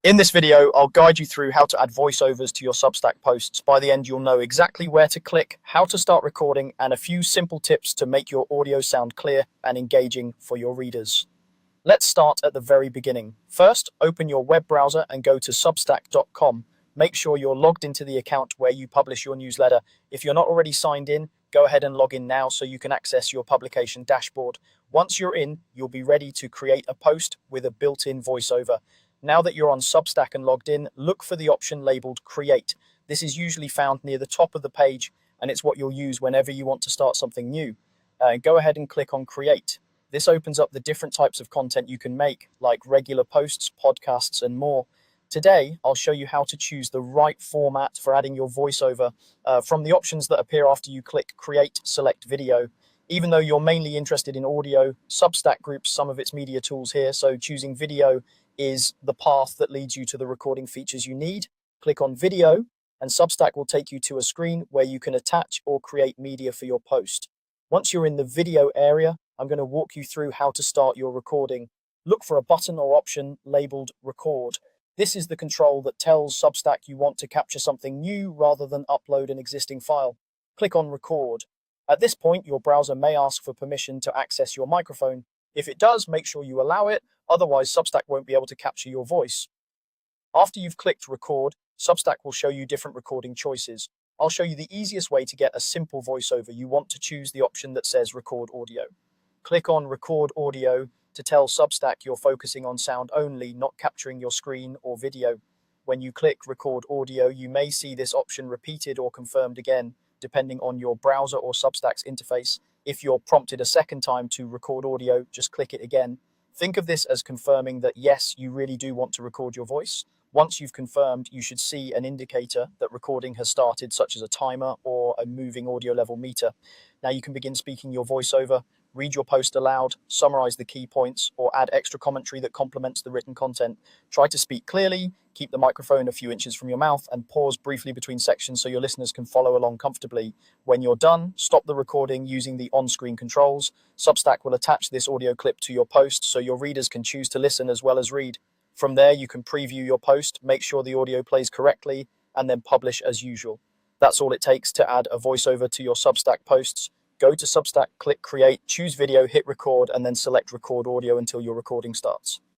In this video, I'll guide you through how to add voiceovers to your Substack posts. By the end, you'll know exactly where to click, how to start recording, and a few simple tips to make your audio sound clear and engaging for your readers. Let's start at the very beginning. First, open your web browser and go to substack.com. Make sure you're logged into the account where you publish your newsletter. If you're not already signed in, go ahead and log in now so you can access your publication dashboard. Once you're in, you'll be ready to create a post with a built-in voiceover. Now that you're on Substack and logged in, look for the option labeled Create. This is usually found near the top of the page, and it's what you'll use whenever you want to start something new. Go ahead and click on Create. This opens up the different types of content you can make, like regular posts, podcasts, and more. Today, I'll show you how to choose the right format for adding your voiceover. From the options that appear after you click Create, select Video. Even though you're mainly interested in audio, Substack groups some of its media tools here, so choosing video is the path that leads you to the recording features you need. Click on Video, and Substack will take you to a screen where you can attach or create media for your post. Once you're in the video area, I'm going to walk you through how to start your recording. Look for a button or option labeled Record. This is the control that tells Substack you want to capture something new rather than upload an existing file. Click on Record. At this point, your browser may ask for permission to access your microphone. If it does, make sure you allow it, otherwise Substack won't be able to capture your voice. After you've clicked Record, Substack will show you different recording choices. I'll show you the easiest way to get a simple voiceover. You want to choose the option that says Record Audio. Click on Record Audio to tell Substack you're focusing on sound only, not capturing your screen or video. When you click Record Audio, you may see this option repeated or confirmed again, depending on your browser or Substack's interface. If you're prompted a second time to record audio, just click it again. Think of this as confirming that yes, you really do want to record your voice. Once you've confirmed, you should see an indicator that recording has started, such as a timer or a moving audio level meter. Now you can begin speaking your voiceover, read your post aloud, summarize the key points, or add extra commentary that complements the written content. Try to speak clearly, keep the microphone a few inches from your mouth, and pause briefly between sections so your listeners can follow along comfortably. When you're done, stop the recording using the on-screen controls. Substack will attach this audio clip to your post so your readers can choose to listen as well as read. From there, you can preview your post, make sure the audio plays correctly, and then publish as usual. That's all it takes to add a voiceover to your Substack posts. Go to Substack, click Create, choose Video, hit Record, and then select Record Audio until your recording starts.